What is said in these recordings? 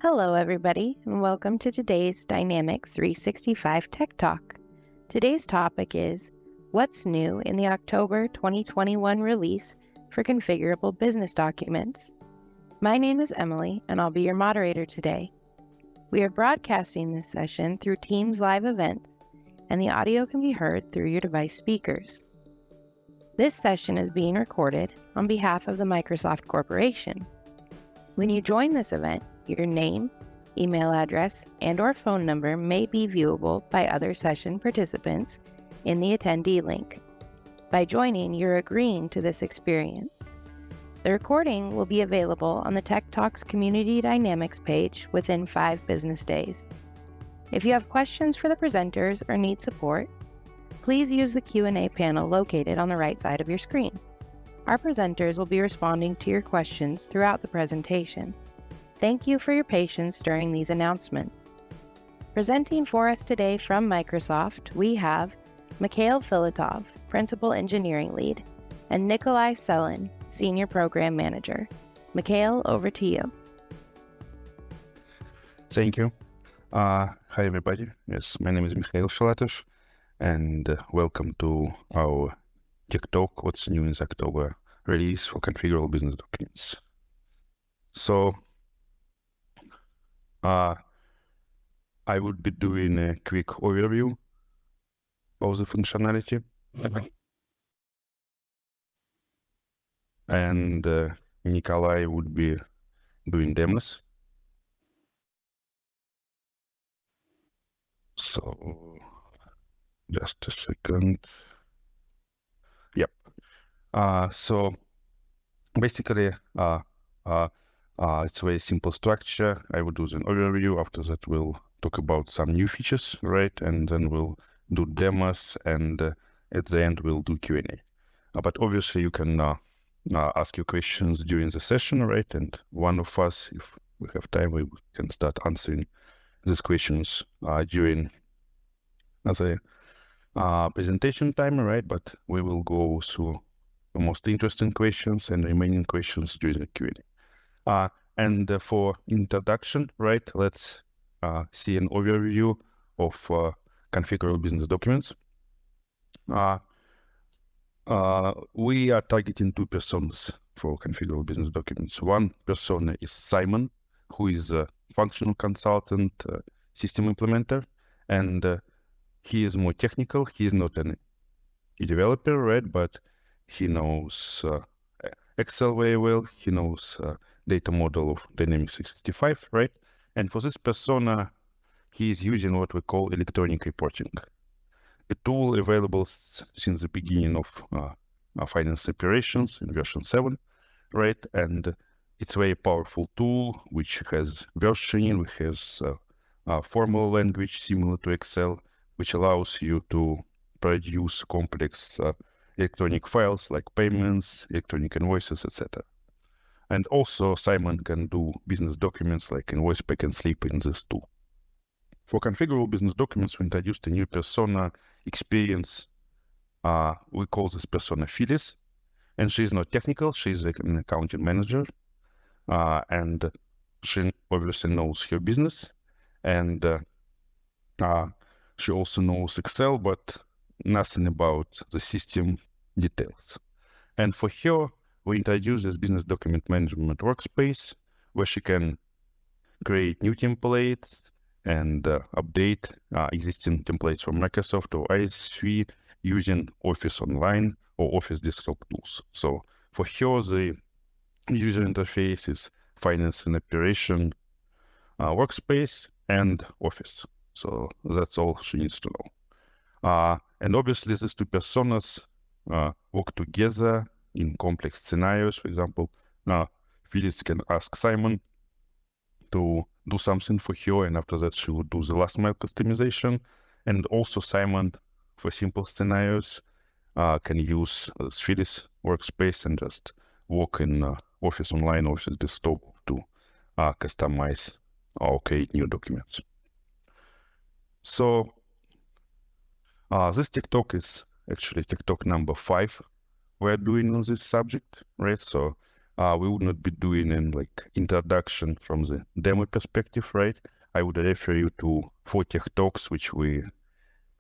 Hello, everybody, and welcome to today's Dynamic 365 Tech Talk. Today's topic is What's New in the October 2021 release for Configurable Business Documents. My name is Emily, and I'll be your moderator today. We are broadcasting this session through Teams live events, and the audio can be heard through your device speakers. This session is being recorded on behalf of the Microsoft Corporation. When you join this event, your name, email address, and/or phone number may be viewable by other session participants in the attendee link. By joining, you're agreeing to this experience. The recording will be available on the TechTalk's Community Dynamics page within 5 business days. If you have questions for the presenters or need support, please use the Q&A panel located on the right side of your screen. Our presenters will be responding to your questions throughout the presentation. Thank you for your patience during these announcements. Presenting for us today from Microsoft, we have Mikhail Filatov, Principal Engineering Lead, and Nikolay Selin, Senior Program Manager. Mikhail, over to you. Thank you. Hi, everybody. Yes, my name is Mikhail Filatov, and welcome to our TechTalk, What's New in October release for Configurable Business Documents. So, I would be doing a quick overview of the functionality. And Nikolay would be doing demos. So, just a second. Yep. So, basically, it's a very simple structure. I will do an overview. After that, we'll talk about some new features, right? And then we'll do demos, and at the end, we'll do Q&A. But obviously, you can ask your questions during the session, right? And one of us, if we have time, we can start answering these questions during the presentation time, right? But we will go through the most interesting questions and remaining questions during the Q&A. And for introduction, right, let's see an overview of Configurable Business Documents. We are targeting 2 personas for Configurable Business Documents. One persona is Simon, who is a functional consultant, system implementer, and he is more technical. He is not a developer, right, but he knows Excel very well. He knows data model of Dynamics 365, right? And for this persona, he is using what we call electronic reporting, a tool available since the beginning of finance operations in version 7, right? And it's a very powerful tool which has versioning, which has formal language similar to Excel, which allows you to produce complex electronic files like payments, electronic invoices, etc. And also Simon can do business documents like invoice pack and slip in this tool. For Configurable Business Documents, we introduced a new persona experience. We call this persona Phyllis, and she's not technical. She's like an accounting manager, and she obviously knows her business, and she also knows Excel, but nothing about the system details. And for her, we introduced this business document management workspace where she can create new templates and update existing templates from Microsoft or IS3 using Office Online or Office desktop tools. So for her, the user interface is finance and operation workspace and Office. So that's all she needs to know. And obviously, these 2 personas work together in complex scenarios. For example, Phyllis can ask Simon to do something for her, and after that, she would do the last mile customization. And also Simon, for simple scenarios, can use Phyllis workspace and just work in Office Online, Office Desktop to customize or create new documents. So this TechTalk is actually TechTalk number 5 we're doing on this subject, right? So we would not be doing an introduction from the demo perspective, right? I would refer you to 4 TechTalks, which we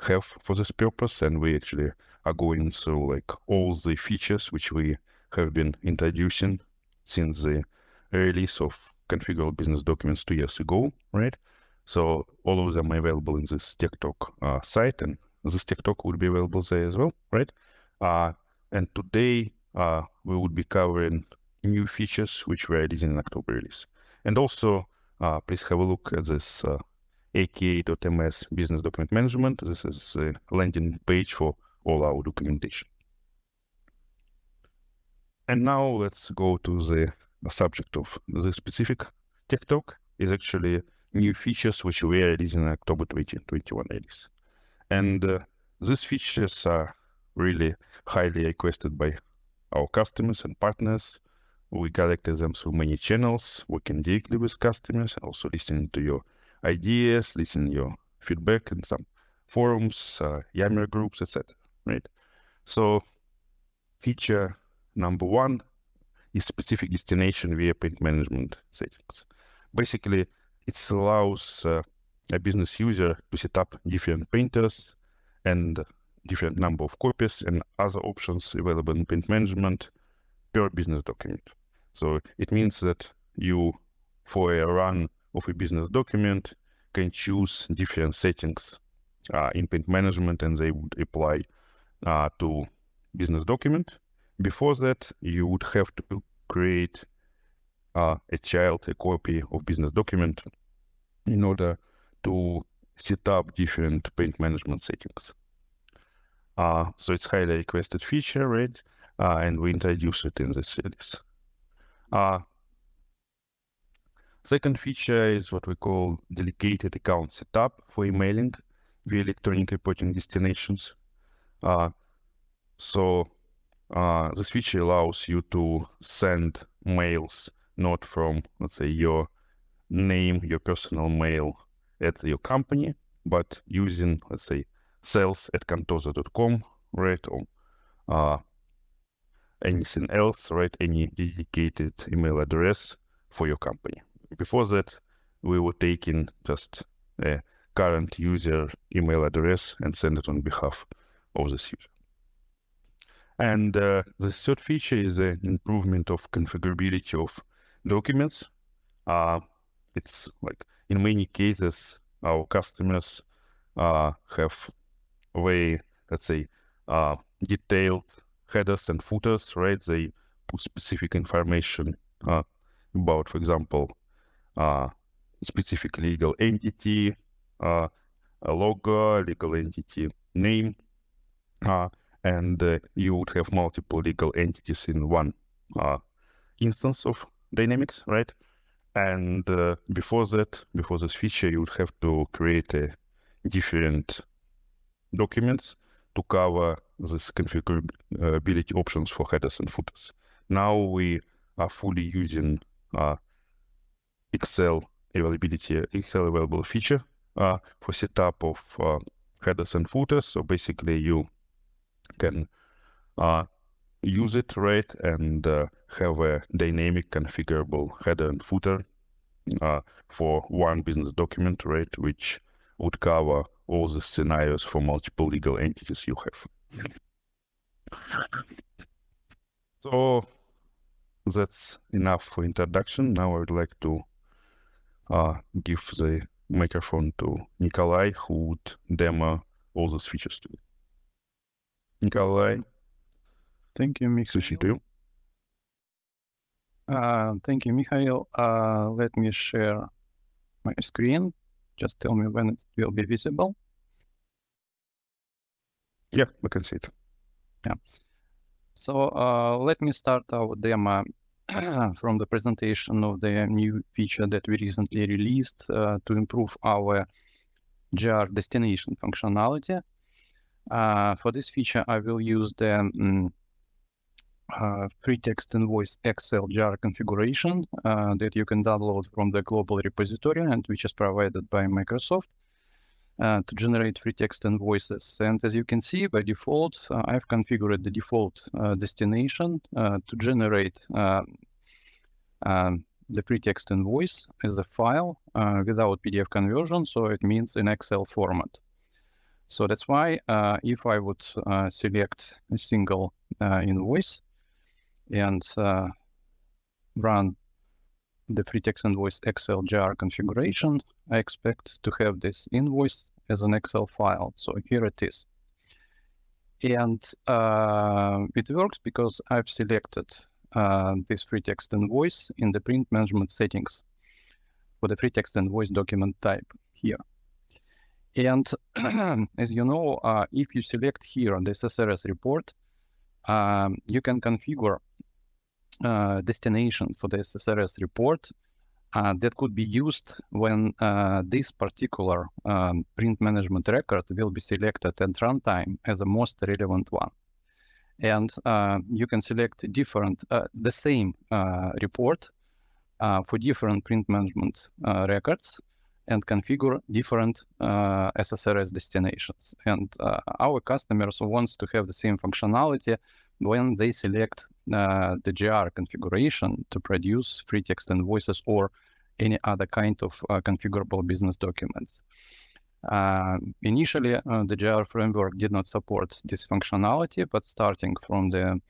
have for this purpose, and we actually are going through all the features which we have been introducing since the release of Configurable Business Documents 2 years ago, right? So all of them are available in this TechTalk site, and this TechTalk will be available there as well, right? And today we would be covering new features which we are releasing in October release. And also, please have a look at this aka.ms business document management. This is a landing page for all our documentation. And now let's go to the subject of the specific tech talk. Is actually new features which we are releasing in October 2021 release. And these features are really highly requested by our customers and partners. We collected them through many channels, working directly with customers, also listening to your ideas, listening to your feedback in some forums, Yammer groups, etc. Right? So feature number 1 is specific destination via print management settings. Basically, it allows a business user to set up different printers and different number of copies and other options available in print management per business document. So it means that you, for a run of a business document, can choose different settings in print management, and they would apply to business document. Before that, you would have to create a copy of business document in order to set up different print management settings. So it's highly requested feature, right? And we introduce it in this release. Second feature is what we call delegated account setup for emailing via electronic reporting destinations. So this feature allows you to send mails not from, let's say, your name, your personal mail at your company, but using, let's say, sales@contosa.com, right, or anything else, right, any dedicated email address for your company. Before that, we were taking just a current user email address and send it on behalf of this user. And the third feature is an improvement of configurability of documents. It's in many cases, our customers have very, let's say, detailed headers and footers, right? They put specific information about, for example, specific legal entity, a logo, legal entity name, and you would have multiple legal entities in one instance of Dynamics, right? And before this feature, you would have to create a different documents to cover this configurability options for headers and footers. Now we are fully using Excel available feature for setup of headers and footers. So basically, you can use it, right, and have a dynamic configurable header and footer for one business document, right, which would cover all the scenarios for multiple legal entities you have. So that's enough for introduction. Now I would like to give the microphone to Nikolay, who would demo all those features to you. Nikolay, thank you, Mikhail. Switching to you. Thank you, Mikhail. Let me share my screen. Just tell me when it will be visible. Yeah, we can see it. Yeah. So let me start our demo from the presentation of the new feature that we recently released to improve our jar destination functionality. For this feature, I will use the free text invoice Excel jar configuration that you can download from the global repository and which is provided by Microsoft to generate free text invoices. And as you can see, by default, I've configured the default destination to generate the free text invoice as a file without PDF conversion, so it means in Excel format. So that's why if I would select a single invoice and run the free text invoice Excel jar configuration, I expect to have this invoice as an Excel file. So here it is. And it works because I've selected this free text invoice in the print management settings for the free text invoice document type here. And as you know, if you select here on the SSRS report, you can configure destination for the SSRS report that could be used when this particular print management record will be selected at runtime as the most relevant one. And you can select different, the same report for different print management records and configure different SSRS destinations. And our customers want to have the same functionality when they select the GR configuration to produce free text invoices or any other kind of configurable business documents. Initially, the GR framework did not support this functionality, but starting from the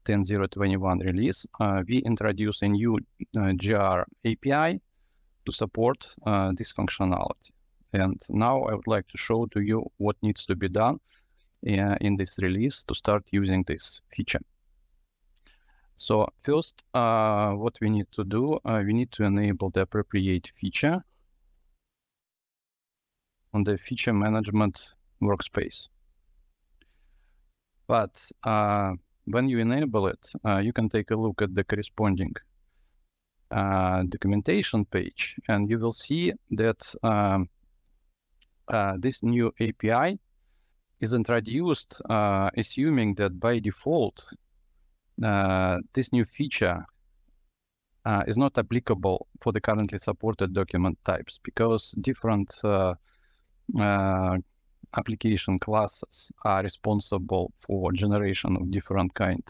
10.0.21 release, we introduced a new GR API to support this functionality. And now I would like to show to you what needs to be done in this release to start using this feature. So first, what we need to do, we need to enable the appropriate feature on the feature management workspace. But when you enable it, you can take a look at the corresponding documentation page, and you will see that this new API is introduced assuming that by default, this new feature is not applicable for the currently supported document types because different application classes are responsible for generation of different kind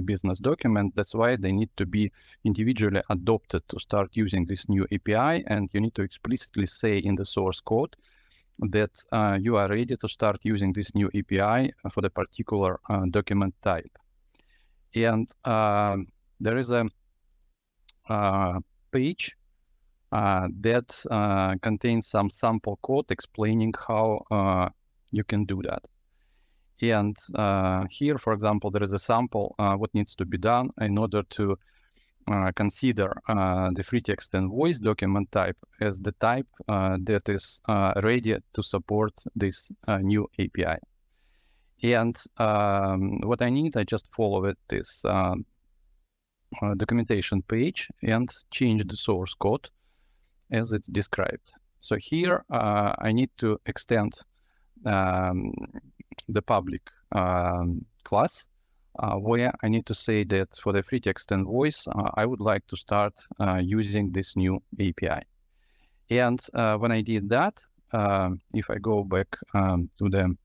business document. That's why they need to be individually adopted to start using this new API, and you need to explicitly say in the source code that you are ready to start using this new API for the particular document type. And there is a page that contains some sample code explaining how you can do that. And here, for example, there is a sample what needs to be done in order to consider the free text invoice document type as the type that is ready to support this new API. And what I need, I just follow it, this documentation page and change the source code as it's described. So here I need to extend the public class where I need to say that for the free text invoice, I would like to start using this new API. And when I did that, if I go back to the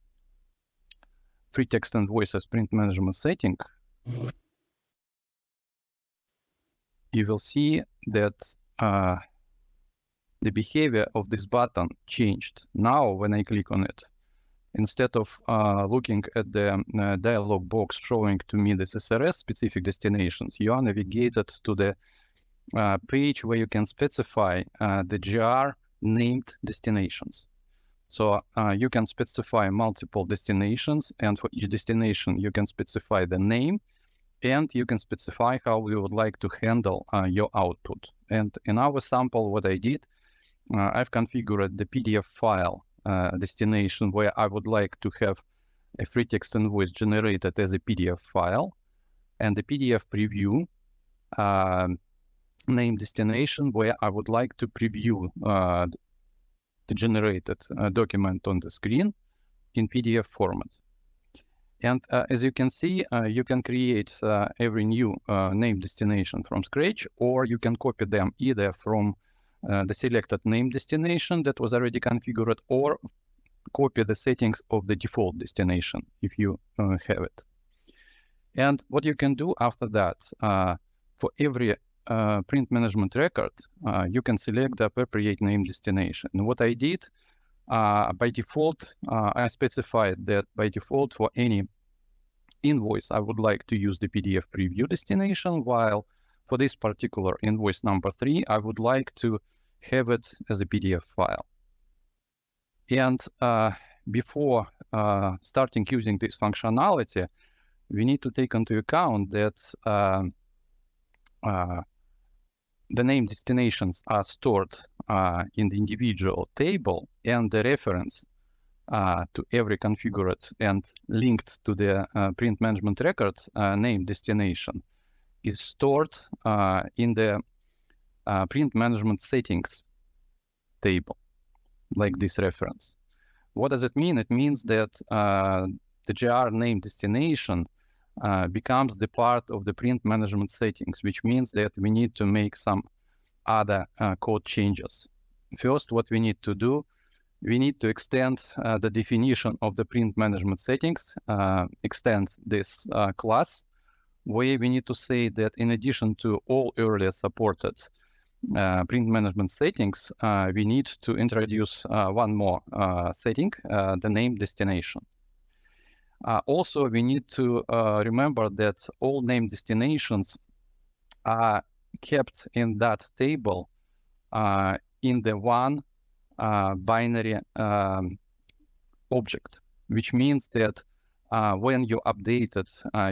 free text invoices print management setting, you will see that the behavior of this button changed. Now, when I click on it, instead of looking at the dialog box showing to me the SSRS specific destinations, you are navigated to the page where you can specify the GR named destinations. So you can specify multiple destinations, and for each destination, you can specify the name, and you can specify how you would like to handle your output. And in our sample, what I did, I've configured the PDF file destination where I would like to have a free text invoice generated as a PDF file, and the PDF preview name destination where I would like to preview the generated document on the screen in PDF format. And as you can see, you can create every new name destination from scratch, or you can copy them either from the selected name destination that was already configured, or copy the settings of the default destination if you have it. And what you can do after that, for every print management record, you can select the appropriate name destination. And what I did, by default, I specified that by default for any invoice, I would like to use the PDF preview destination, while for this particular invoice number 3, I would like to have it as a PDF file. And before starting using this functionality, we need to take into account that the name destinations are stored in the individual table, and the reference to every configured and linked to the print management record name destination is stored in the print management settings table, like this reference. What does it mean? It means that the GR name destination becomes the part of the print management settings, which means that we need to make some other code changes. First, what we need to do, we need to extend the definition of the print management settings, extend this class, where we need to say that in addition to all earlier supported print management settings, we need to introduce one more setting, the name destination. Also, we need to remember that all name destinations are kept in that table in the one binary object, which means that when you updated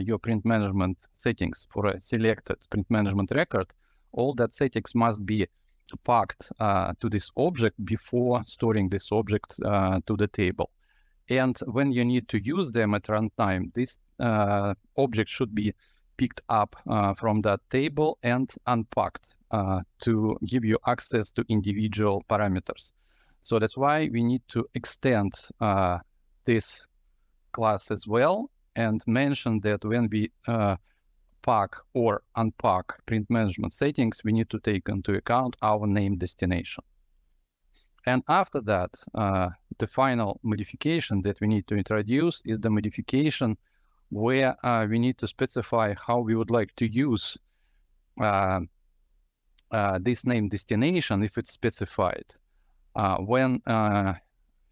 your print management settings for a selected print management record, all that settings must be packed to this object before storing this object to the table. And when you need to use them at runtime, this object should be picked up from that table and unpacked to give you access to individual parameters. So that's why we need to extend this class as well and mention that when we pack or unpack print management settings, we need to take into account our name destination. And after that, the final modification that we need to introduce is the modification where we need to specify how we would like to use this name destination, if it's specified, when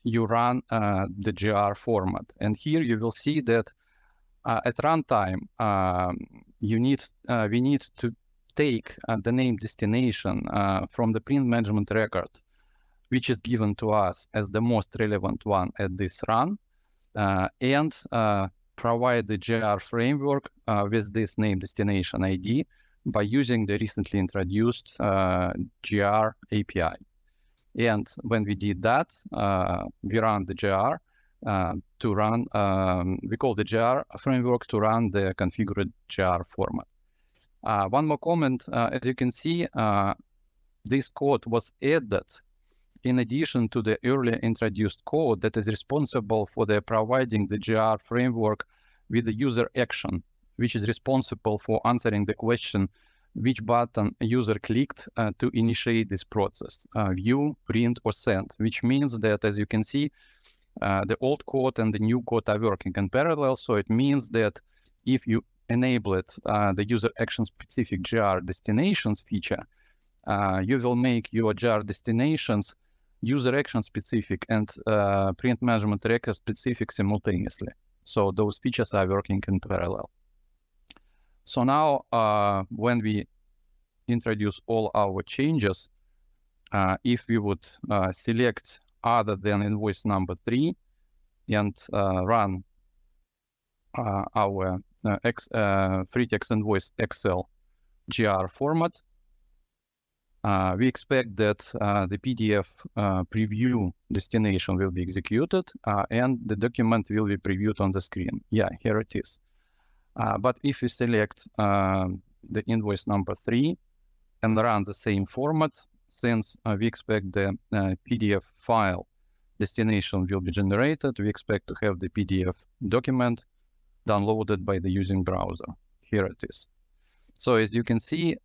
you run the GR format. And here you will see that at runtime, we need to take the name destination from the print management record, which is given to us as the most relevant one at this run, and provide the GR framework with this name destination ID by using the recently introduced GR API. And when we did that, we run the GR to run, we call the GR framework to run the configured GR format. One more comment, as you can see, this code was added in addition to the earlier introduced code that is responsible for the providing the GR framework with the user action, which is responsible for answering the question which button a user clicked to initiate this process, view, print, or send, which means that, as you can see, the old code and the new code are working in parallel. So it means that if you enable it, the user action specific GR destinations feature, you will make your GR destinations user action specific and print management record specific simultaneously. So those features are working in parallel. So now when we introduce all our changes, if we would select other than invoice number 3 and run our free text invoice Excel GR format, we expect that the PDF preview destination will be executed and the document will be previewed on the screen. Yeah, here it is. But if we select the invoice number 3 and run the same format, since we expect the PDF file destination will be generated, we expect to have the PDF document downloaded by the using browser. Here it is. So as you can see,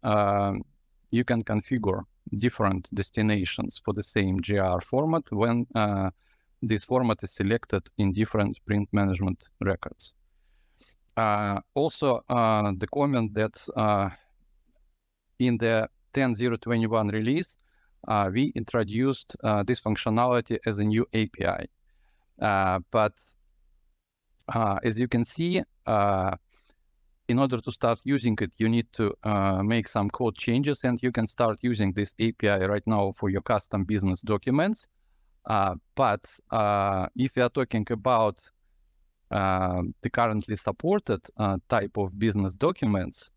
you can configure different destinations for the same GR format when this format is selected in different print management records. Also, the comment that in the 10.0.21 release, we introduced this functionality as a new API. But as you can see, in order to start using it, you need to make some code changes, and you can start using this API right now for your custom business documents. But if we are talking about the currently supported type of business documents,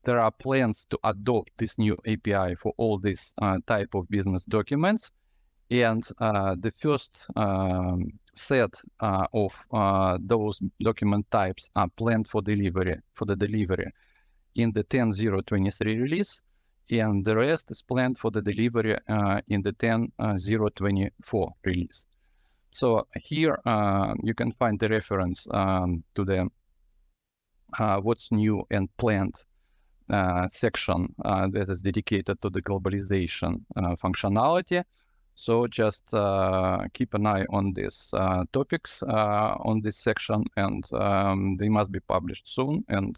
there are plans to adopt this new API for all these type of business documents. And the first set of those document types are planned for the delivery in the 10.0.23 release, and the rest is planned for the delivery in the 10.0.24 release. So here you can find the reference to the what's new and planned section that is dedicated to the globalization functionality. So just keep an eye on these topics on this section, and they must be published soon, and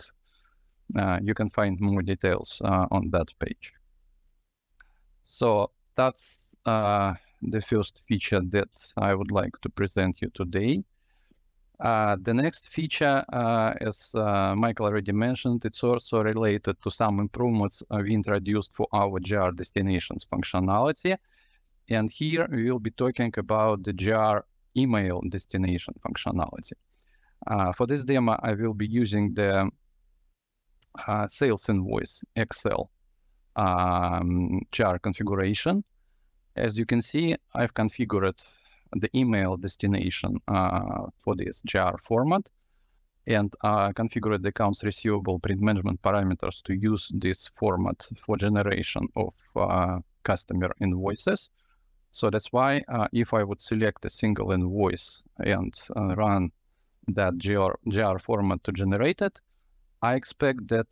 you can find more details on that page. So that's the first feature that I would like to present you today. The next feature, as Michael already mentioned, it's also related to some improvements we introduced for our JAR destinations functionality. And here we will be talking about the JAR email destination functionality. For this demo, I will be using the sales invoice Excel JAR configuration. As you can see, I've configured the email destination for this JAR format, and configured the accounts receivable print management parameters to use this format for generation of customer invoices. So that's why if I would select a single invoice and run that JAR format to generate it, I expect that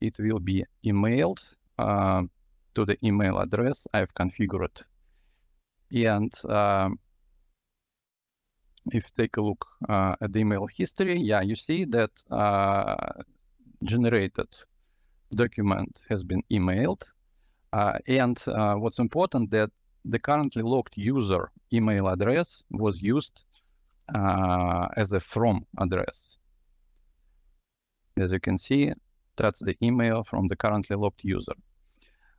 it will be emailed to the email address I've configured. And if you take a look at the email history, yeah, you see that generated document has been emailed. And what's important, that the currently logged user email address was used as a from address. As you can see, that's the email from the currently logged user.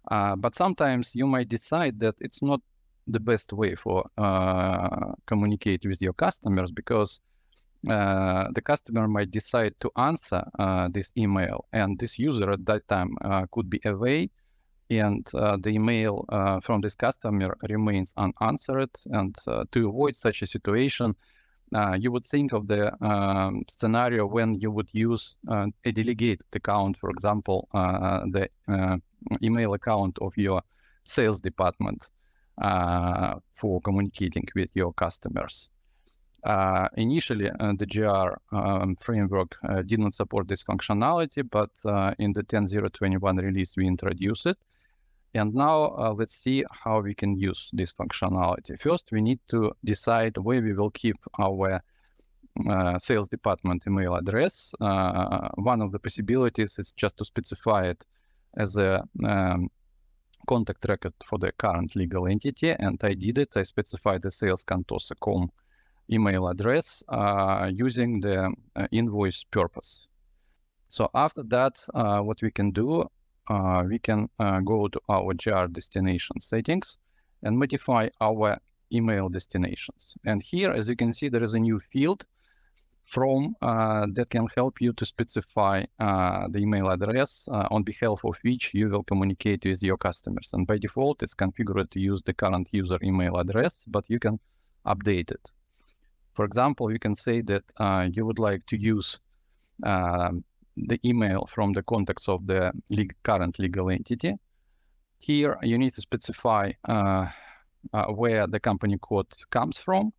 But sometimes you might decide that it's not the best way for communicate with your customers, because the customer might decide to answer this email, and this user at that time could be away, and the email from this customer remains unanswered. And to avoid such a situation, you would think of the scenario when you would use a delegated account, for example, the email account of your sales department for communicating with your customers. Initially, the JAR framework did not support this functionality, but in the 10.0.21 release, we introduced it. And now let's see how we can use this functionality. First, we need to decide where we will keep our sales department email address. One of the possibilities is just to specify it as a contact record for the current legal entity, and I did it. I specified the sales.contosa.com email address using the invoice purpose. So after that, what we can do, we can go to our JAR destination settings and modify our email destinations. And here, as you can see, there is a new field from that can help you to specify the email address on behalf of which you will communicate with your customers. And by default, it's configured to use the current user email address, but you can update it. For example, you can say that you would like to use the email from the contacts of the current legal entity. Here, you need to specify where the company code comes from.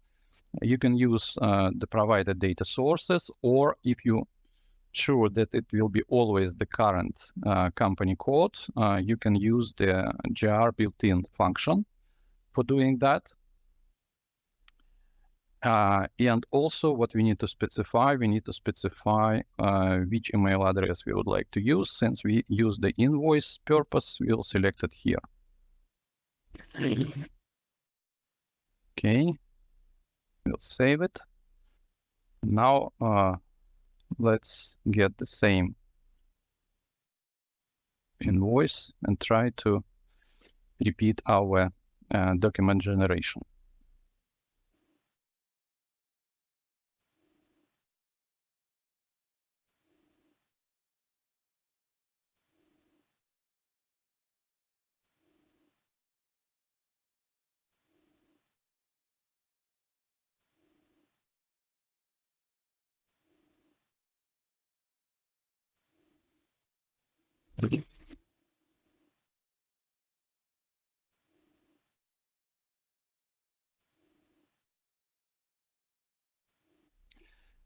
You can use the provided data sources, or if you're sure that it will be always the current company code, you can use the JAR built-in function for doing that. And also what we need to specify which email address we would like to use. Since we use the invoice purpose, we'll select it here. Okay, we'll save it. Now let's get the same invoice and try to repeat our document generation.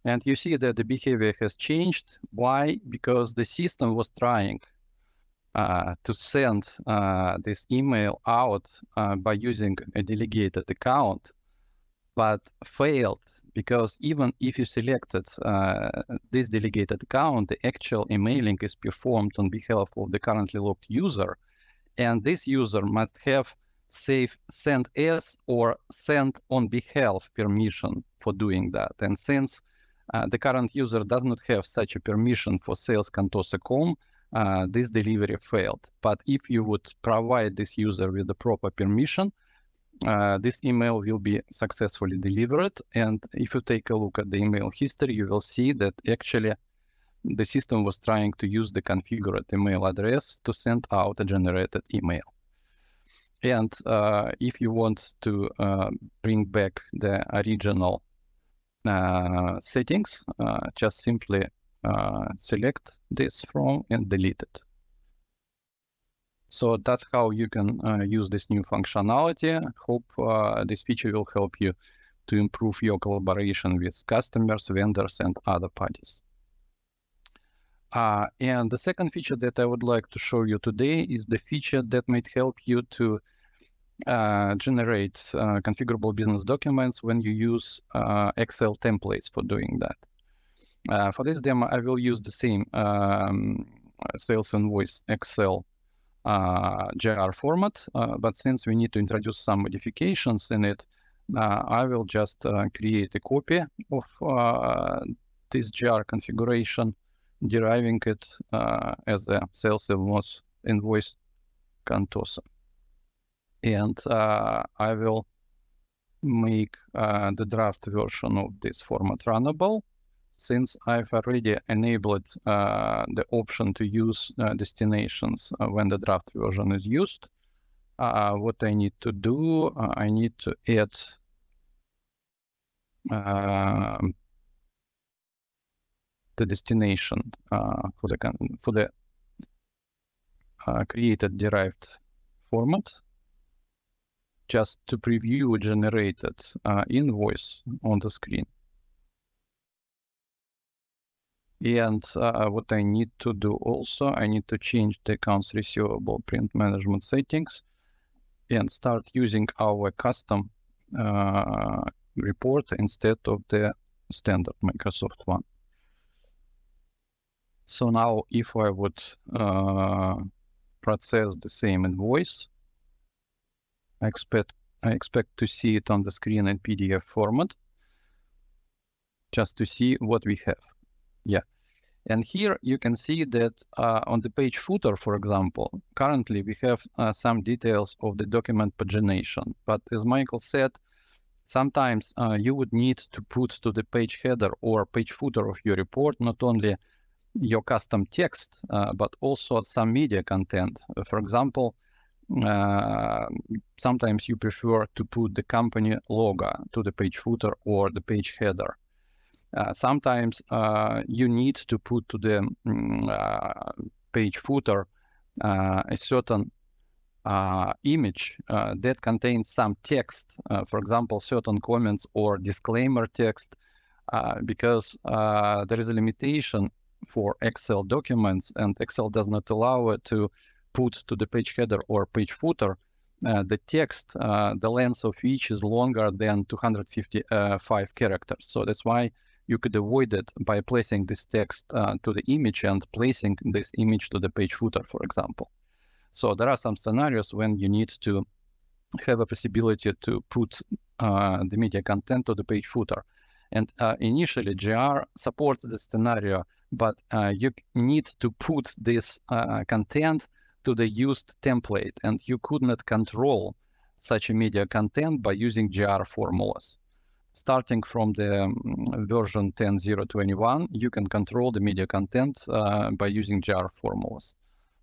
And you see that the behavior has changed. Why? Because the system was trying to send this email out by using a delegated account, but failed because even if you selected this delegated account, the actual emailing is performed on behalf of the currently logged user, and this user must have save send as or send on behalf permission for doing that. And since the current user does not have such a permission for sales.contoso.com, this delivery failed. But if you would provide this user with the proper permission, this email will be successfully delivered. And if you take a look at the email history, you will see that actually the system was trying to use the configured email address to send out a generated email. And if you want to bring back the original settings, just simply select this from and delete it. So that's how you can use this new functionality. Hope this feature will help you to improve your collaboration with customers, vendors, and other parties. And the second feature that I would like to show you today is the feature that might help you to generate configurable business documents when you use Excel templates for doing that. For this demo, I will use the same sales invoice Excel GR format, but since we need to introduce some modifications in it, I will just create a copy of this GR configuration, deriving it as a sales invoice Contoso. And I will make the draft version of this format runnable, since I've already enabled the option to use destinations when the draft version is used. What I need to do, I need to add the destination for the created derived format, just to preview generated invoice on the screen. And what I need to do also, I need to change the accounts receivable print management settings and start using our custom report instead of the standard Microsoft one. So now if I would process the same invoice, I expect to see it on the screen in PDF format, just to see what we have. Yeah. And here you can see that on the page footer, for example, currently we have some details of the document pagination. But as Michael said, sometimes you would need to put to the page header or page footer of your report not only your custom text, but also some media content. For example, sometimes you prefer to put the company logo to the page footer or the page header. Sometimes you need to put to the page footer a certain image that contains some text, for example, certain comments or disclaimer text, because there is a limitation for Excel documents, and Excel does not allow it to put to the page header or page footer the text, the length of which is longer than 255 characters. So that's why you could avoid it by placing this text to the image and placing this image to the page footer, for example. So there are some scenarios when you need to have a possibility to put the media content to the page footer. And initially, GR supports this scenario, but you need to put this content to the used template, and you could not control such a media content by using GR formulas. Starting from the version 10.0.21, you can control the media content by using GR formulas.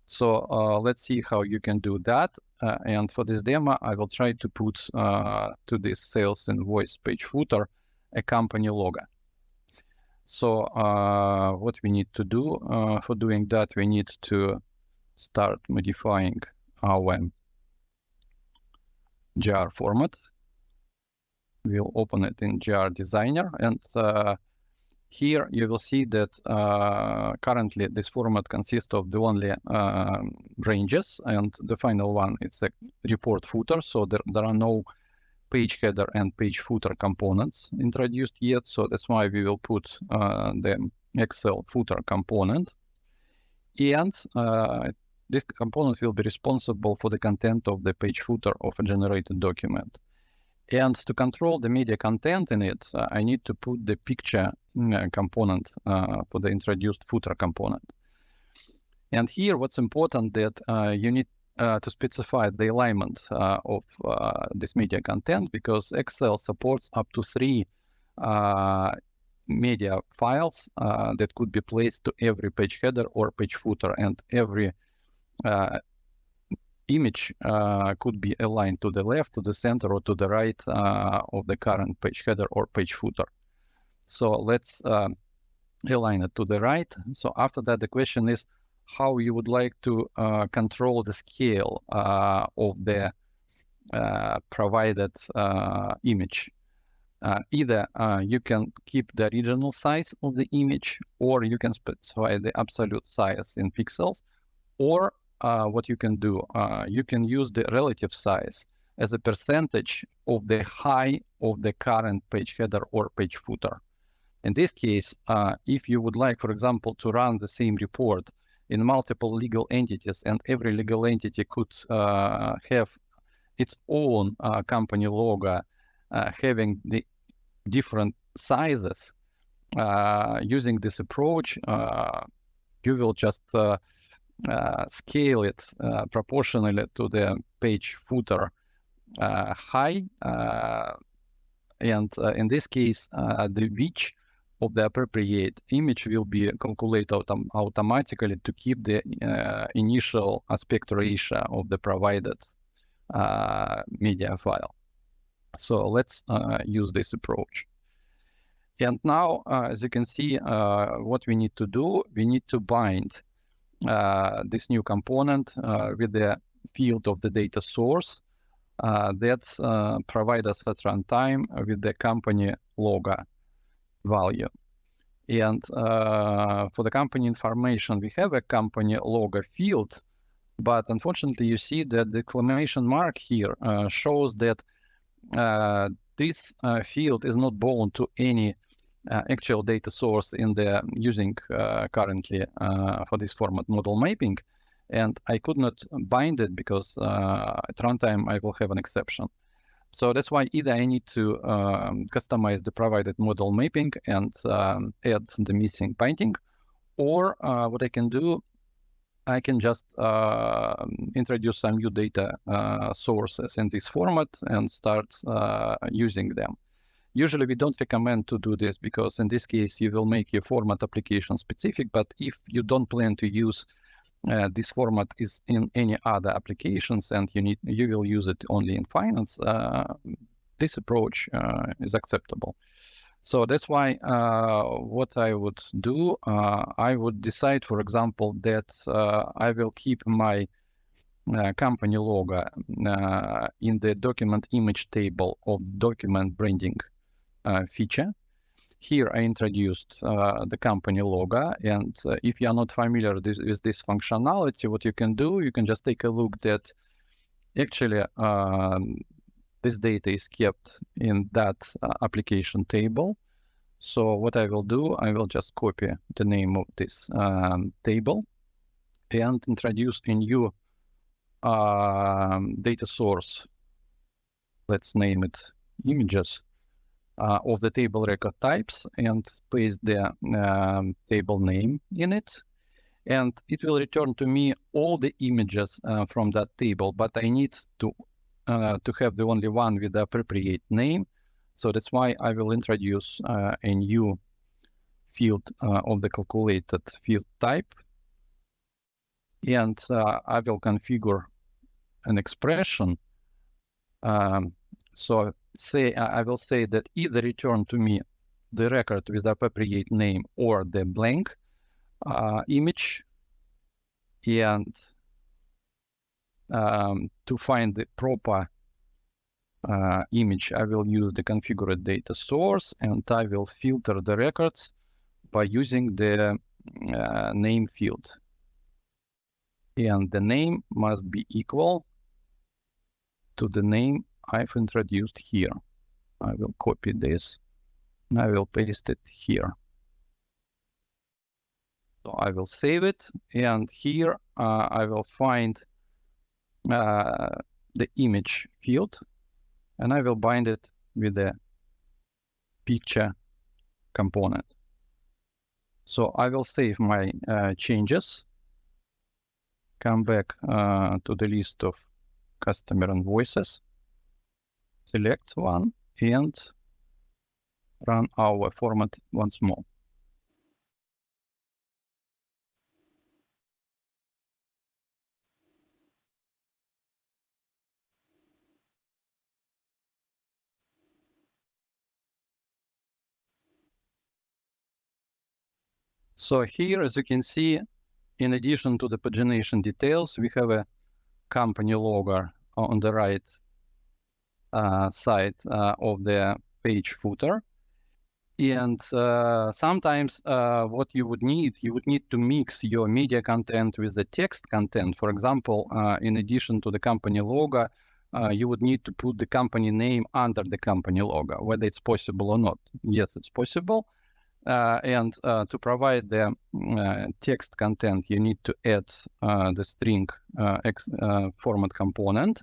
So let's see how you can do that. And for this demo, I will try to put to this sales invoice page footer a company logo. So what we need to do for doing that, we need to start modifying our GR format. We'll open it in GR Designer, and here you will see that currently this format consists of the only ranges, and the final one is a report footer. So there are no page header and page footer components introduced yet. So that's why we will put the Excel footer component, and this component will be responsible for the content of the page footer of a generated document. And to control the media content in it, I need to put the picture component for the introduced footer component. And here, what's important that you need to specify the alignment of this media content, because Excel supports up to 3 media files that could be placed to every page header or page footer, and every image could be aligned to the left, to the center, or to the right of the current page header or page footer. So let's align it to the right. So after that, the question is how you would like to control the scale of the provided image. Either you can keep the original size of the image, or you can specify the absolute size in pixels, or what you can do, you can use the relative size as a percentage of the height of the current page header or page footer. In this case, if you would like, for example, to run the same report in multiple legal entities, and every legal entity could have its own company logo having the different sizes, using this approach, you will just scale it proportionally to the page footer height, and in this case, the width of the appropriate image will be calculated automatically to keep the initial aspect ratio of the provided media file. So let's use this approach. And now, as you can see, what we need to do, we need to bind this new component with the field of the data source that's provide us at runtime with the company logo value. And for the company information, we have a company logo field, but unfortunately you see that the exclamation mark here shows that this field is not bound to any actual data source in the using currently for this format model mapping, and I could not bind it because at runtime I will have an exception. So that's why either I need to customize the provided model mapping and add the missing binding, or what I can do, I can just introduce some new data sources in this format and start using them. Usually we don't recommend to do this because in this case you will make your format application specific, but if you don't plan to use this format is in any other applications and you will use it only in finance, this approach is acceptable. So that's why what I would do, I would decide, for example, that I will keep my company logo in the document image table of document branding feature. Here I introduced the company logo, and if you are not familiar with this functionality, what you can do, you can just take a look that Actually, this data is kept in that application table. So what I will do, I will just copy the name of this table and introduce a new data source. Let's name it images of the table record types and paste the table name in it. And it will return to me all the images from that table, but I need to have the only one with the appropriate name. So that's why I will introduce a new field of the calculated field type. And I will configure an expression. So I will say that either return to me the record with the appropriate name or the blank image. And to find the proper image, I will use the configured data source, and I will filter the records by using the name field. And the name must be equal to the name I've introduced here. I will copy this and I will paste it here. So I will save it, and here I will find the image field, and I will bind it with the picture component. So I will save my changes, come back to the list of customer invoices, select one, and run our format once more. So here, as you can see, in addition to the pagination details, we have a company logo on the right side of the page footer. And sometimes what you would need to mix your media content with the text content. For example, in addition to the company logo, you would need to put the company name under the company logo, whether it's possible or not. Yes, it's possible. And to provide the text content, you need to add the string format component.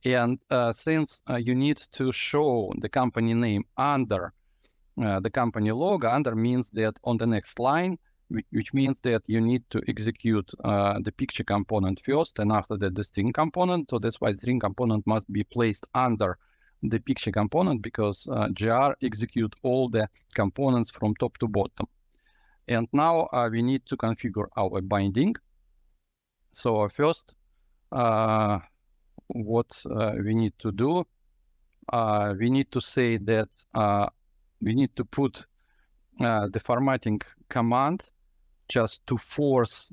And since you need to show the company name under the company logo, under means that on the next line, which means that you need to execute the picture component first, and after that the string component. So that's why the string component must be placed under the picture component, because GR execute all the components from top to bottom. And now we need to configure our binding. So first, what we need to do, we need to say that we need to put the formatting command just to force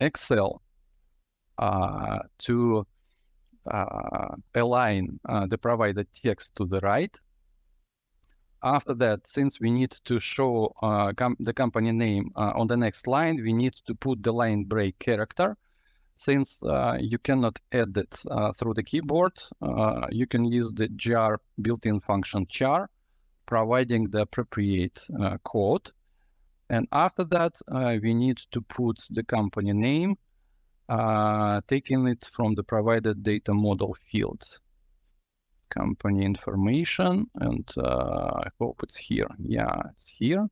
Excel to align the provided text to the right. After that, since we need to show the company name on the next line, we need to put the line break character. Since you cannot add it through the keyboard, you can use the jar built-in function char, providing the appropriate code. And after that, we need to put the company name, taking it from the provided data model field. Company information, and I hope it's here. Yeah, it's here.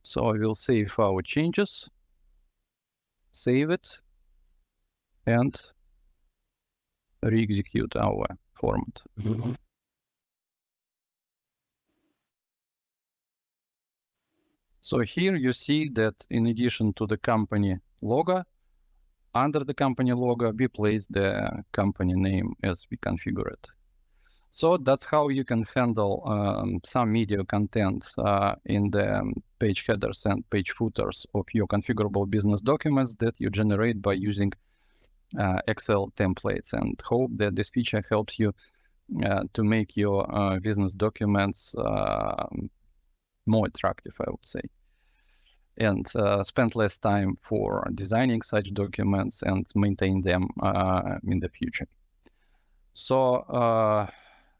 So I will save our changes, save it, and re-execute our format. So here you see that in addition to the company logo, under the company logo, we place the company name as we configure it. So that's how you can handle some media content in the page headers and page footers of your configurable business documents that you generate by using Excel templates, and hope that this feature helps you to make your business documents more attractive, I would say. and spend less time for designing such documents and maintain them in the future. So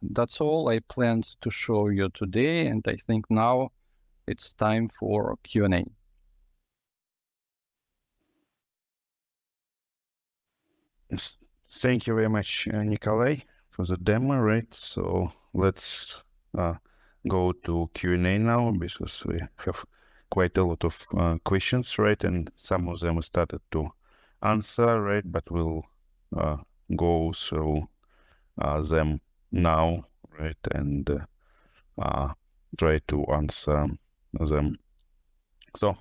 that's all I planned to show you today, and I think now it's time for Q&A. Yes. Thank you very much, Nikolay, for the demo, right? So let's go to Q&A now, because we have quite a lot of questions, right? And some of them started to answer, right? But we'll go through them now, right? And try to answer them. So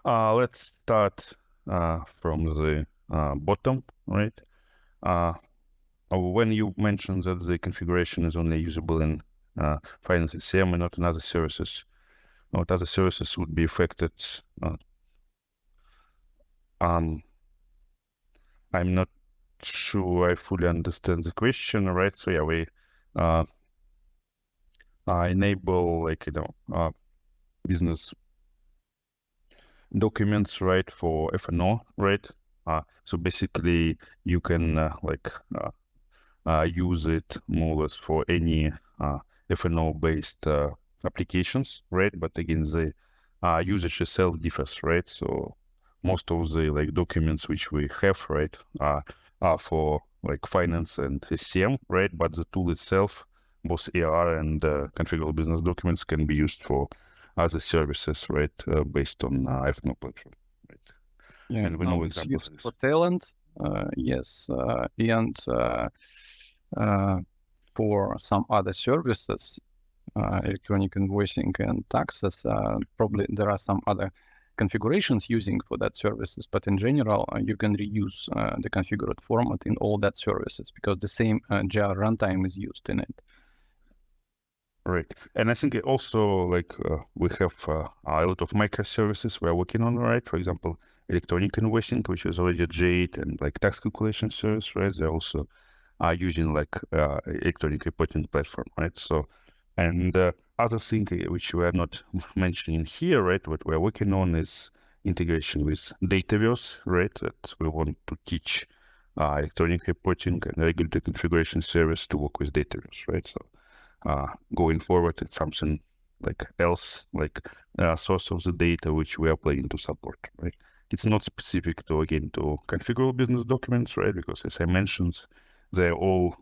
let's start from the bottom, right? When you mentioned that the configuration is only usable in Finance SCM and not in other services, what other services would be affected? I'm not sure I fully understand the question, right? So yeah, we enable, like, business documents, right, for F&O, right? So basically you can use it more or less for any F&O based applications, right? But again, the usage itself differs, right? So most of the documents which we have, right, are for finance and SCM, right? But the tool itself, both AR and configurable business documents, can be used for other services, right, based on F&O platform, right? Yeah, and we know examples of this. For talent, yes, and for some other services, electronic invoicing and taxes, probably there are some other configurations using for that services, but in general, you can reuse the configured format in all that services because the same JAR runtime is used in it. Right, and I think also we have a lot of microservices we're working on, right? For example, electronic invoicing, which is already J8, and tax calculation service, right? They're also using electronic reporting platform, right? So, and other thing which we are not mentioning here, right? What we're working on is integration with Dataverse, right? That we want to teach electronic reporting and regulatory configuration service to work with Dataverse, right? So going forward, it's something else, source of the data which we are planning to support, right? It's not specific to configurable business documents, right? Because as I mentioned, they're all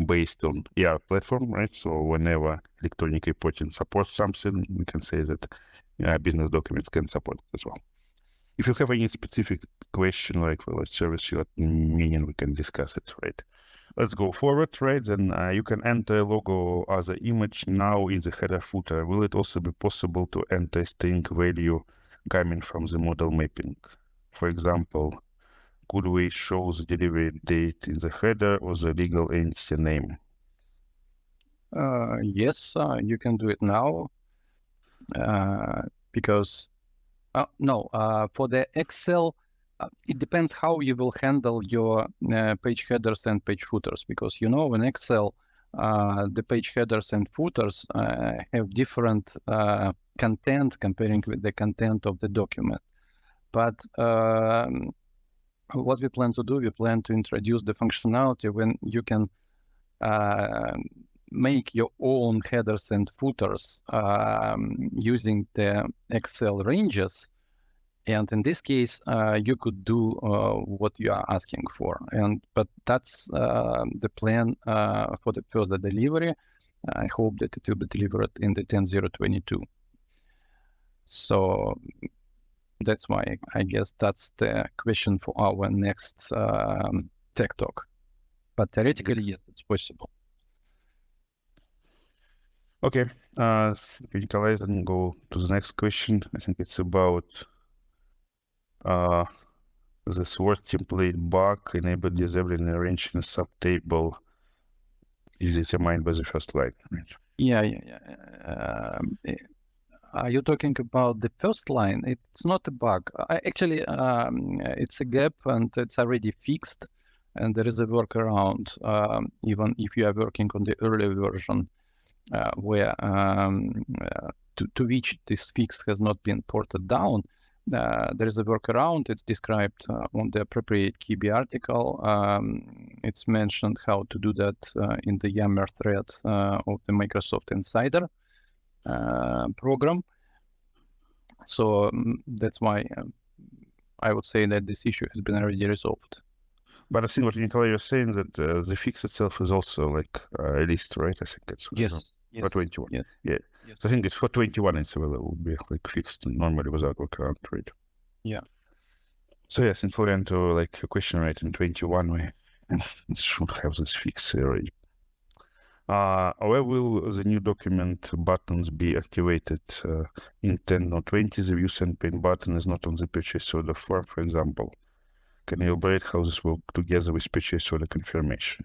based on ER platform, right? So whenever electronic reporting supports something, we can say that business documents can support it as well. If you have any specific question, for what service you're meaning, we can discuss it, right? Let's go forward, right? Then you can enter a logo as an image now in the header footer. Will it also be possible to enter string value coming from the model mapping? For example, could we show the delivery date in the header or the legal entity name? Yes, you can do it now because for the Excel, it depends how you will handle your page headers and page footers, because in Excel, the page headers and footers have different content comparing with the content of the document. But what we plan to do, we plan to introduce the functionality when you can make your own headers and footers using the Excel ranges. And in this case, you could do what you are asking for. But that's the plan for the further delivery. I hope that it will be delivered in the 10.0.22. So that's why I guess that's the question for our next Tech Talk. But theoretically, yes, it's possible. Okay, Nikolay, then go to the next question. I think it's about the source template bug enabled disabling and arranging a subtable is determined by the first line. Right? Yeah. Are you talking about the first line? It's not a bug. Actually, it's a gap and it's already fixed. And there is a workaround, even if you are working on the earlier version, where to which this fix has not been ported down, there is a workaround. It's described on the appropriate KB article. It's mentioned how to do that in the Yammer thread of the Microsoft Insider program. So that's why I would say that this issue has been already resolved. But I think what Nikolay, you're saying that the fix itself is also like released, right? I think it's for 21. Yes. Yeah. Yes. So I think it's for 21 it's available, will be like fixed normally without workaround, right? Yeah. So yes, in Florian, to like your question, right, in 21 we should have this fix already. Where will the new document buttons be activated? In 10 or 20, the view send print button is not on the purchase order form, for example. Can you elaborate how this will together with purchase order confirmation?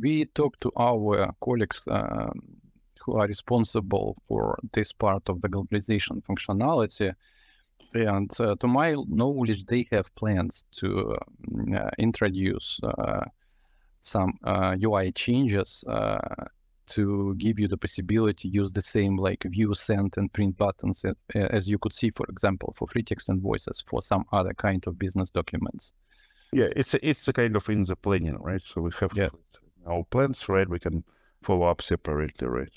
We talked to our colleagues who are responsible for this part of the globalization functionality. And to my knowledge, they have plans to introduce some UI changes to give you the possibility to use the same like view, send, and print buttons as you could see, for example, for free text invoices for some other kind of business documents. Yeah, it's a kind of in the planning, right? So we have our plans, right? We can follow up separately, right?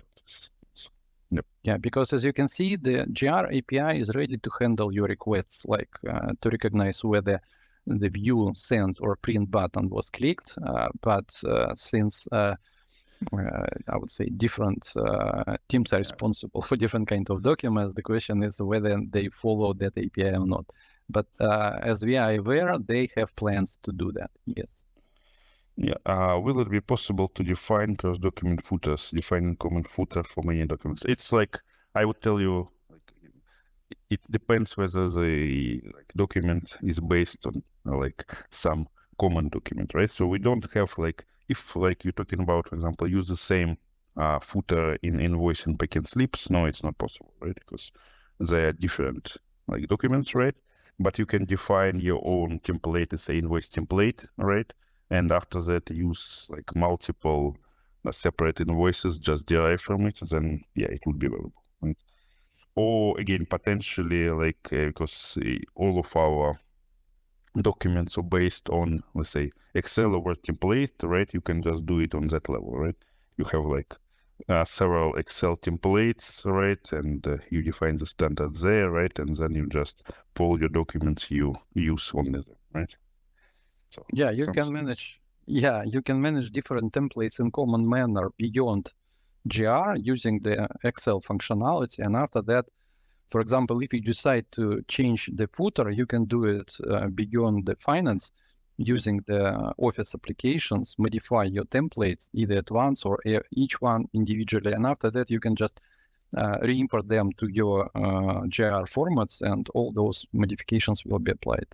Yep. Yeah, because as you can see, the GR API is ready to handle your requests, like to recognize whether the view, send, or print button was clicked. But since I would say different teams are responsible for different kind of documents, the question is whether they follow that API or not. But as we are aware, they have plans to do that. Yes. Yeah. Will it be possible to define cross-document footers, define common footer for many documents? It's like I would tell you, like, it depends whether the document is based on like some common document, right? So we don't have like, if like you're talking about, for example, use the same footer in invoice and pay and slips. No, it's not possible, right? Because they are different like documents, right? But you can define your own template, let's say invoice template, right? And after that, use like multiple separate invoices, just derive from it, then yeah, it would be available, right? Or again, potentially like because all of our documents are based on, let's say, Excel or Word template, right? You can just do it on that level, right? You have like several Excel templates, right? And you define the standards there, right? And then you just pull your documents you use on them, right? So yeah, you can manage. Yeah, you can manage different templates in common manner beyond GR using the Excel functionality. And after that, for example, if you decide to change the footer, you can do it beyond the finance using the Office applications, modify your templates either at once or each one individually. And after that, you can just re-import them to your GR formats, and all those modifications will be applied.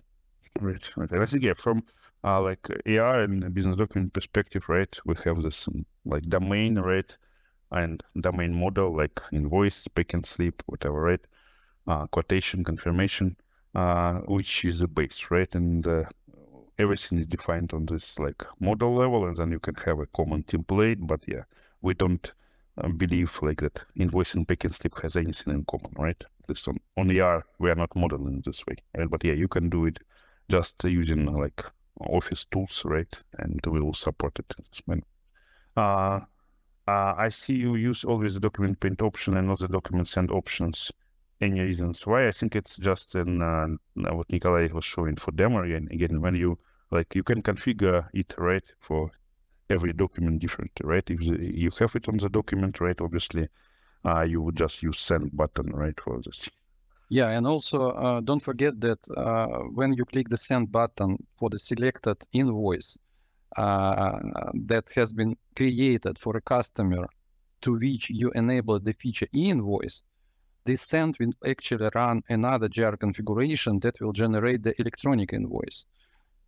Right. And I think, yeah, from like AR and business document perspective, right, we have this like domain, right, and domain model like invoice, pay and slip, whatever, right, quotation, confirmation, which is the base, right, and everything is defined on this like model level, and then you can have a common template. But yeah, we don't believe like that invoice and pay and slip has anything in common, right? At least on AR, we are not modeling this way, right? But yeah, you can do it just using like Office tools, right? And we will support it in this manner. I see you use always the document print option and not the document send options. Any reasons why? I think it's just in what Nikolay was showing for demo. And again, when you like, you can configure it, right, for every document differently, right? If you have it on the document, right, obviously, you would just use send button, right, for this. Yeah, and also don't forget that when you click the send button for the selected invoice that has been created for a customer to which you enable the feature e-invoice, this send will actually run another GR configuration that will generate the electronic invoice.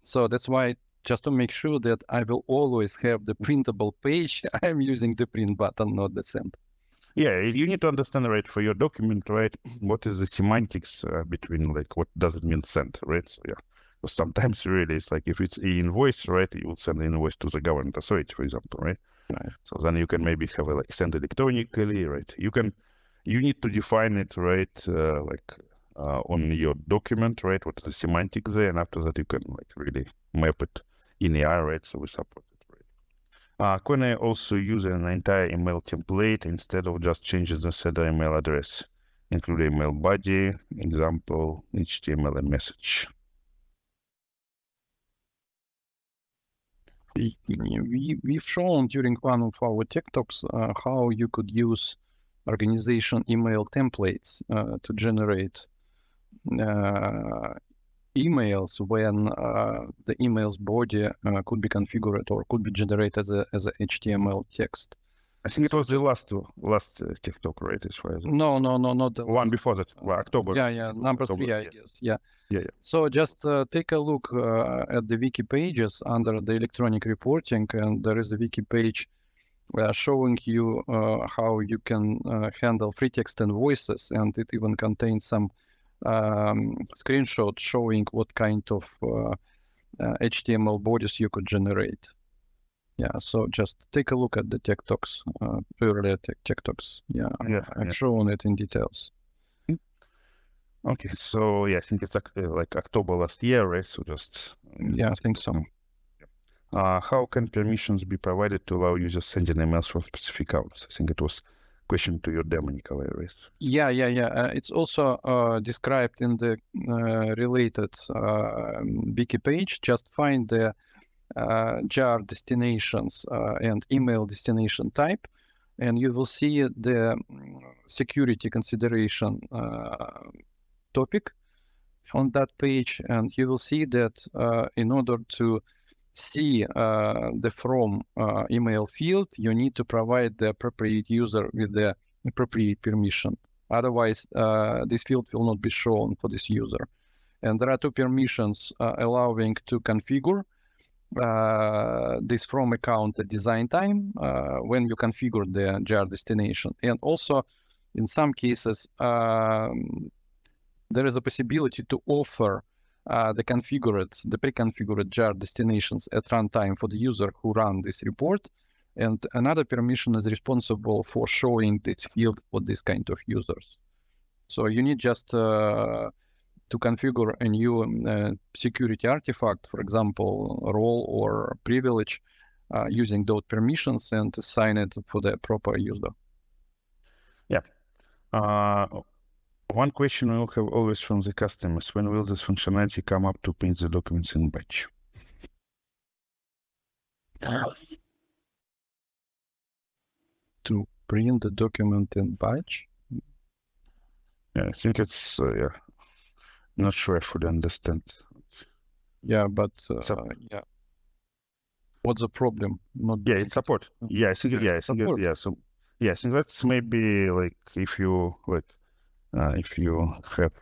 So that's why, just to make sure that I will always have the printable page, I'm using the print button, not the send. Yeah, you need to understand, right, for your document, right, what is the semantics between, like, what does it mean send, right? So, yeah, sometimes really it's like if it's e-invoice, right, you will send the invoice to the government authority, for example, right? Right. So then you can maybe have it like send electronically, right? You need to define it, right? On your document, right? What is the semantic there, and after that you can like really map it in AI, right? So we support it, right? Can I also use an entire email template instead of just changing the sender email address, include email body, example, HTML, and message? We've shown during one of our tech talks how you could use organization email templates to generate emails when the email's body could be configured or could be generated as a HTML text. I think it was the last TikTok, right? As far as No, not the one before that. Well, October. Yeah, number October, 3, I guess. Yeah. So just take a look at the wiki pages under the electronic reporting, and there is a wiki page showing you how you can handle free text invoices, and it even contains some screenshots showing what kind of HTML bodies you could generate. Yeah, so just take a look at the tech talks, earlier tech talks. I've shown it in details. Okay, so I think it's like October last year, right? So just I think so. How can permissions be provided to allow users sending emails from specific accounts? I think it was a question to your demo, Nikolay, right? It's also described in the related wiki page. Just find the jar destinations and email destination type, and you will see the security consideration topic on that page, and you will see that in order to see the from email field, you need to provide the appropriate user with the appropriate permission. Otherwise, this field will not be shown for this user. And there are two permissions allowing to configure this from account at design time when you configure the jar destination. And also, in some cases, there is a possibility to offer the pre-configured jar destinations at runtime for the user who run this report. And another permission is responsible for showing this field for this kind of users. So you need just to configure a new security artifact, for example, role or privilege, using those permissions and assign it for the proper user. One question I will have always from the customers: when will this functionality come up to print the documents in batch? To print the document in batch? I think it's not sure I fully understand. But what's the problem? It's support. I think I think that's maybe like if you have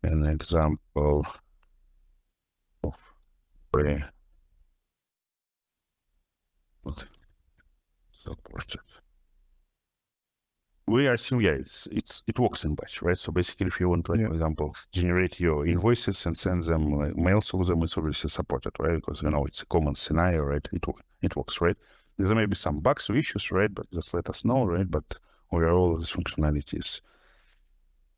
an example of supported. We assume it works in batch, right? So basically, if you want, for example, generate your invoices and send them mails to them, it's obviously supported, right? Because it's a common scenario, right? It works, right? There may be some bugs or issues, right? But just let us know, right? But overall, this functionality is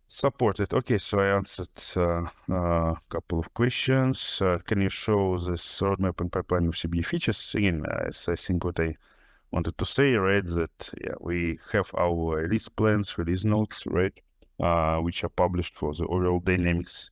supported. Okay, so I answered a couple of questions. Can you show this roadmap and pipeline of CBE features? Again, I think what I wanted to say, right, that we have our release plans, release notes, right, which are published for the overall Dynamics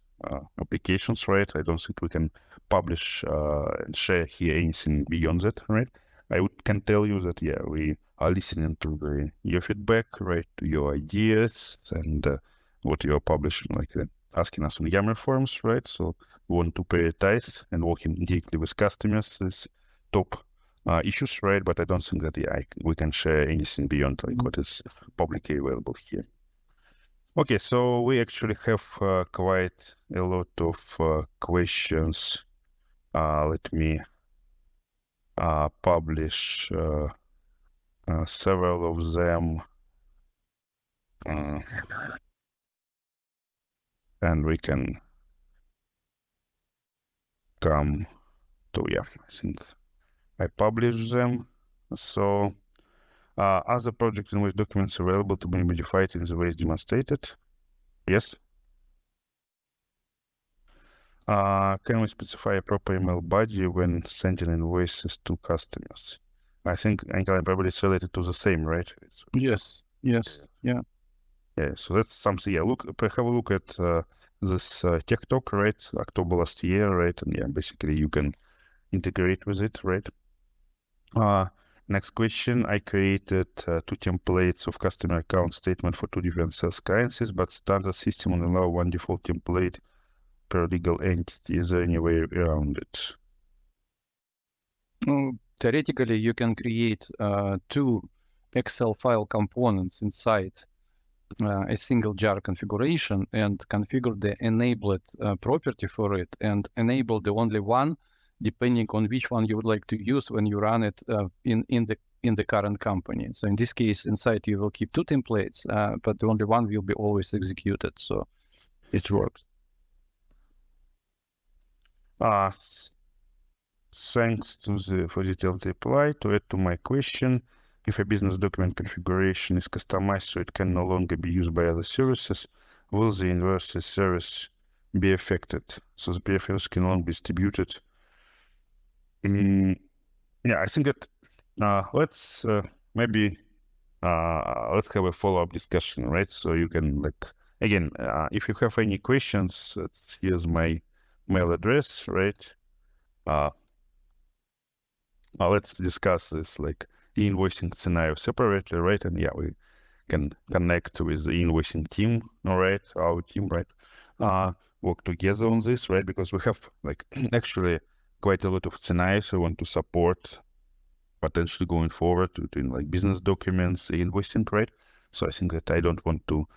applications, right? I don't think we can publish and share here anything beyond that, right? I can tell you that we are listening to your feedback, right, to your ideas and what you are publishing, like asking us on Yammer forums, right? So we want to prioritize and working directly with customers is top issues, right? But I don't think that we can share anything beyond like what is publicly available here. Okay, so we actually have quite a lot of questions. Let me publish several of them, and we can come to I think I published them. So Are the project invoice documents available to be modified in the ways demonstrated? Yes. Can we specify a proper email body when sending invoices to customers? I think, Nikolay, probably it's related to the same, right? Yes. Yeah. Yeah, so that's something. Yeah, have a look at this TechTalk, right? October last year, right? And yeah, basically you can integrate with it, right? Next question. I created 2 templates of customer account statement for 2 different sales currencies, but standard system only allow 1 default template per legal entity. Is there any way around it? Theoretically, you can create 2 Excel file components inside a single jar configuration and configure the enabled property for it and enable the only one depending on which one you would like to use when you run it in the current company. So in this case, inside you will keep 2 templates, but the only one will be always executed. So it works. Thanks for detailed reply. To add to my question, if a business document configuration is customized so it can no longer be used by other services, will the inverse service be affected? So the PFS can only be distributed. Yeah, I think that let's maybe let's have a follow-up discussion, right? So you can again, if you have any questions, here's my mail address, right? Let's discuss this invoicing scenario separately, right? And yeah, we can connect with the invoicing team, all right? Our team, right? Work together on this, right? Because we have actually quite a lot of scenarios we want to support potentially going forward between business documents, invoicing, right? So I think that I don't want to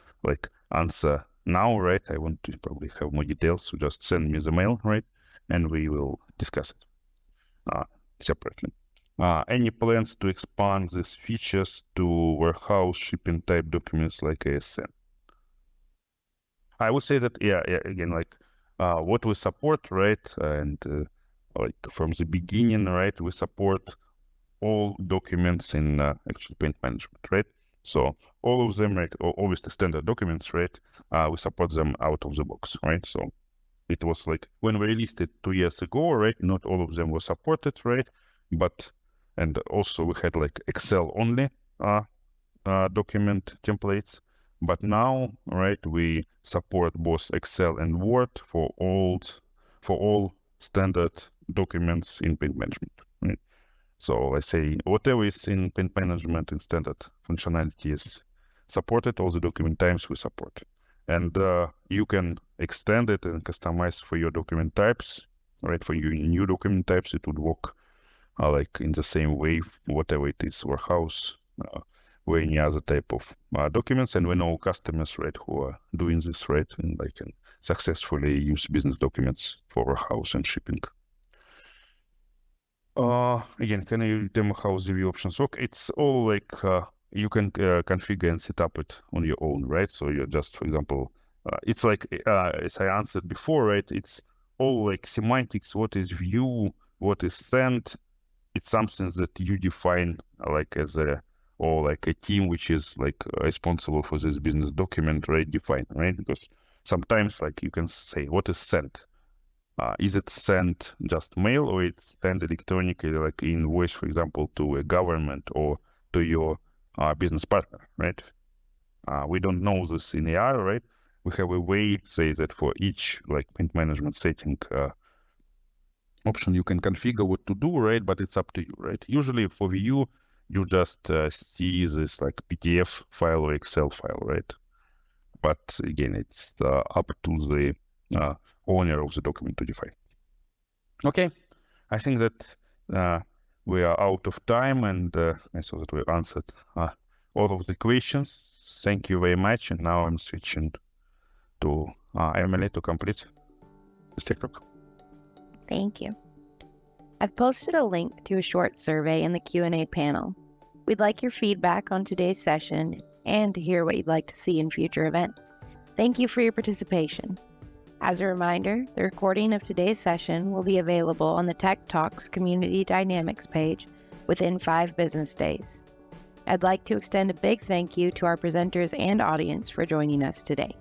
answer now, right? I want to probably have more details. So just send me the mail, right? And we will discuss it separately. Any plans to expand these features to warehouse shipping type documents like ASN? I would say that, yeah, again, what we support, right? And from the beginning, right, we support all documents in actual paint management, right? So all of them, right, obviously standard documents, right? We support them out of the box, right? So it was when we released it 2 years ago, right? Not all of them were supported, right? And also we had Excel only document templates. But now, right, we support both Excel and Word for all standard documents in paint management, right? So I say whatever is in paint management in standard functionality is supported. All the document types we support. And you can extend it and customize for your document types, right? For your new document types, it would work in the same way, whatever it is, warehouse, or any other type of documents. And we know customers, right, who are doing this, right, and they can successfully use business documents for warehouse and shipping. Again, can you demo how the view options work? It's all you can configure and set up it on your own, right? So you're just, for example, it's as I answered before, right? It's all semantics. What is view? What is sent? It's something that you define as a team which is responsible for this business document, right? Define, right? Because sometimes you can say what is sent. Is it sent just mail or it's sent electronically, invoice, for example, to a government or to your business partner, right? We don't know this in AR, right? We have a way, say that for each paint management setting option, you can configure what to do, right? But it's up to you, right? Usually for view, you just see this PDF file or Excel file, right? But again, it's up to the owner of the document to define. Okay, I think that we are out of time, and I saw that we answered all of the questions. Thank you very much, and now I'm switching to Emily to complete this TechTalk. Thank you. I've posted a link to a short survey in the Q&A panel. We'd like your feedback on today's session and to hear what you'd like to see in future events. Thank you for your participation. As a reminder, the recording of today's session will be available on the TechTalks Community Dynamics page within 5 business days. I'd like to extend a big thank you to our presenters and audience for joining us today.